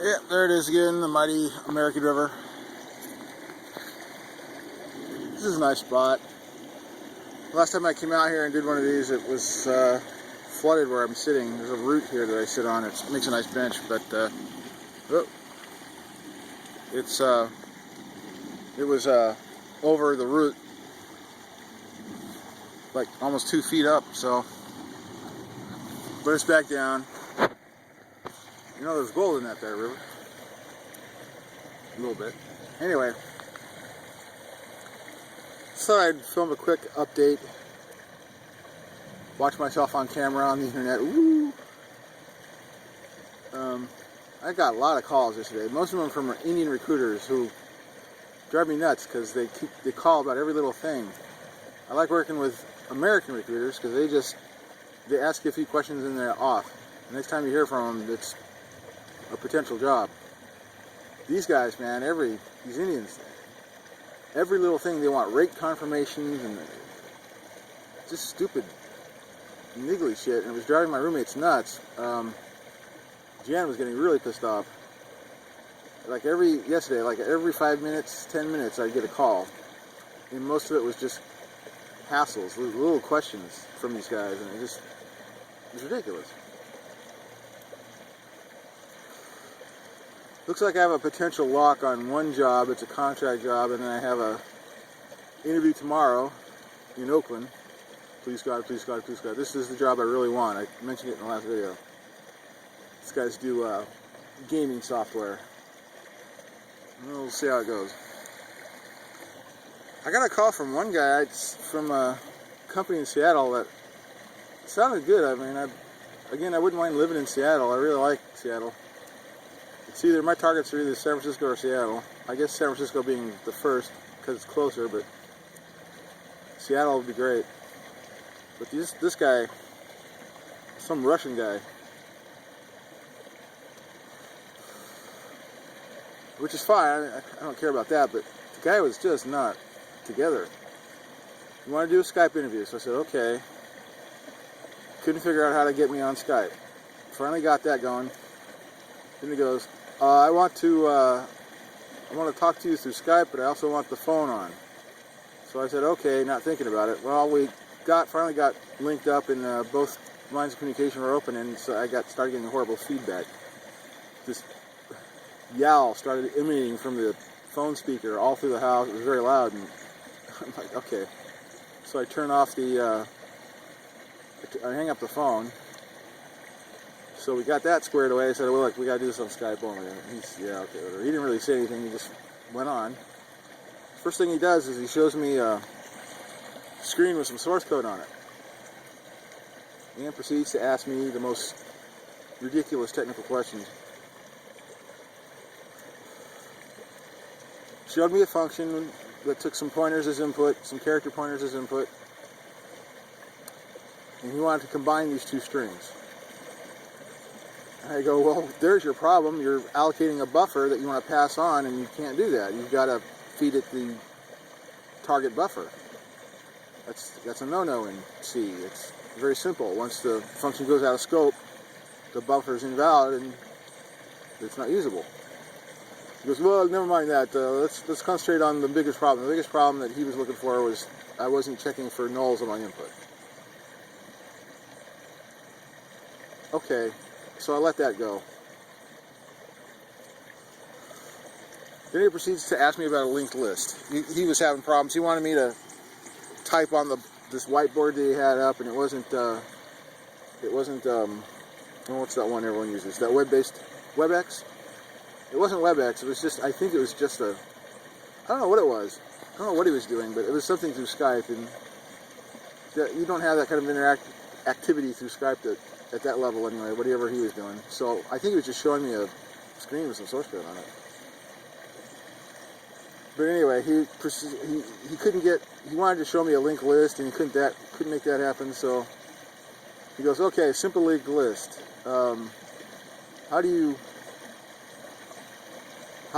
Yeah, there it is again, the mighty American River. This is a nice spot. Last time I came out here and did one of these, it was flooded where I'm sitting. There's a root here that I sit on. It makes a nice bench, but it was over the root, like almost 2 feet up. So, but it's back down. You know, there's gold in that there river. A little bit. Anyway, so I'd film a quick update. Watch myself on camera on the internet. Woo! I got a lot of calls yesterday. Most of them from Indian recruiters who drive me nuts because they call about every little thing. I like working with American recruiters because they ask you a few questions and they're off. The next time you hear from them, it's a potential job. These guys, man, these Indians, every little thing they want rate confirmations and just stupid, niggly shit, and it was driving my roommates nuts. Jan was getting really pissed off. Yesterday, every 5 minutes, 10 minutes, I'd get a call, and most of it was just hassles, little questions from these guys, and it was ridiculous. Looks like I have a potential lock on one job. It's a contract job, and then I have a interview tomorrow in Oakland. Please God, please God, please God. This is the job I really want. I mentioned it in the last video. These guys do gaming software. We'll see how it goes. I got a call from one guy from a company in Seattle that sounded good. I mean, I wouldn't mind living in Seattle. I really like Seattle. It's either, my targets are either San Francisco or Seattle. I guess San Francisco being the first because it's closer, but Seattle would be great. But this guy, some Russian guy, which is fine, I don't care about that, but the guy was just not together. He wanted to do a Skype interview, so I said, okay. Couldn't figure out how to get me on Skype. Finally got that going. Then he goes, I want to talk to you through Skype, but I also want the phone on. So I said, okay, not thinking about it. Well, we finally got linked up, and both lines of communication were open, and so I started getting horrible feedback. This yowl started emanating from the phone speaker all through the house. It was very loud, and I'm like, okay. So I turn off I hang up the phone. So we got that squared away. I said, well, look, we got to do this on Skype only. Yeah, okay, whatever. He didn't really say anything. He just went on. First thing he does is he shows me a screen with some source code on it. And proceeds to ask me the most ridiculous technical questions. Showed me a function that took some pointers as input, some character pointers as input. And he wanted to combine these two strings. I go, well, there's your problem. You're allocating a buffer that you want to pass on, and you can't do that. You've got to feed it the target buffer. That's a no-no in C. It's very simple. Once the function goes out of scope, the buffer is invalid and it's not usable. He goes, well, never mind that. Let's concentrate on the biggest problem. The biggest problem that he was looking for was I wasn't checking for nulls on my input. Okay. So I let that go. Then he proceeds to ask me about a linked list. He was having problems. He wanted me to type on this whiteboard that he had up, and it wasn't what's that one everyone uses? That web-based WebEx? It wasn't WebEx. It was just, I think it was just I don't know what it was. I don't know what he was doing, but it was something through Skype, and you don't have that kind of activity through Skype at that level anyway, whatever he was doing. So I think he was just showing me a screen with some source code on it. But anyway, he wanted to show me a linked list, and he couldn't make that happen. So he goes, okay, simple linked list. How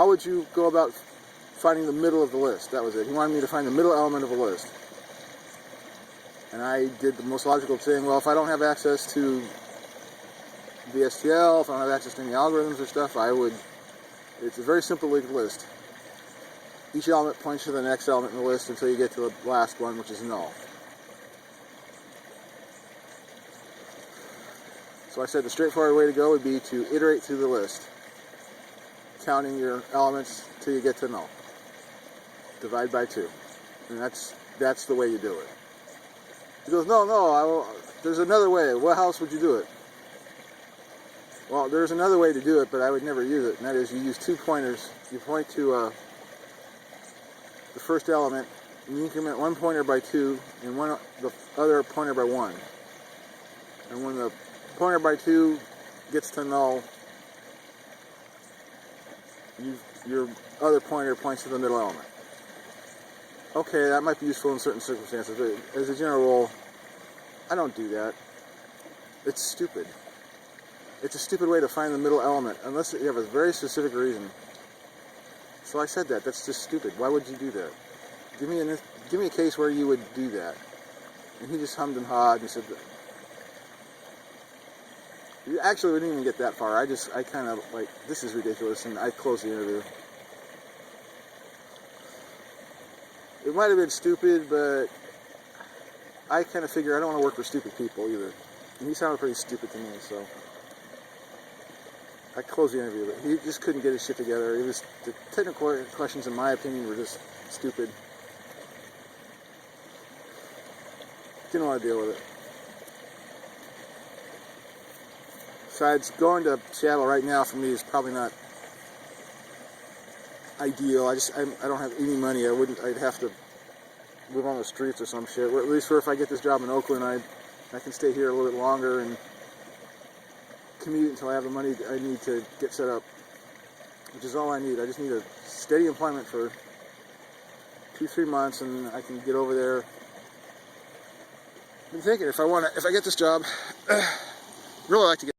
would you go about finding the middle of the list? That was it. He wanted me to find the middle element of a list. And I did the most logical thing. Well, if I don't have access to the STL, if I don't have access to any algorithms or stuff, I would It's a very simple list. Each element points to the next element in the list until you get to the last one, which is null. So I said the straightforward way to go would be to iterate through the list, counting your elements till you get to null. Divide by 2. And that's the way you do it. He goes, no, there's another way. What else would you do it? Well, there's another way to do it, but I would never use it, and that is you use 2 pointers. You point to the first element, and you increment 1 pointer by 2 and the other pointer by 1. And when the pointer by 2 gets to null, your other pointer points to the middle element. Okay, that might be useful in certain circumstances, but as a general rule, I don't do that. It's stupid. It's a stupid way to find the middle element, unless you have a very specific reason. So I said that. That's just stupid. Why would you do that? Give me a case where you would do that. And he just hummed and hawed and said that. You actually wouldn't even get that far. I kind of like, this is ridiculous, and I closed the interview. It might have been stupid, but I kind of figure I don't want to work for stupid people either. And he sounded pretty stupid to me, so I closed the interview. But he just couldn't get his shit together. The technical questions, in my opinion, were just stupid. Didn't want to deal with it. Besides, going to Seattle right now for me is probably not ideal. I don't have any money. I'd have to live on the streets or some shit. At least if I get this job in Oakland, I can stay here a little bit longer and commute until I have the money I need to get set up, which is all I need. I just need a steady employment for 2-3 months, and I can get over there. I've been thinking if I get this job, really like to get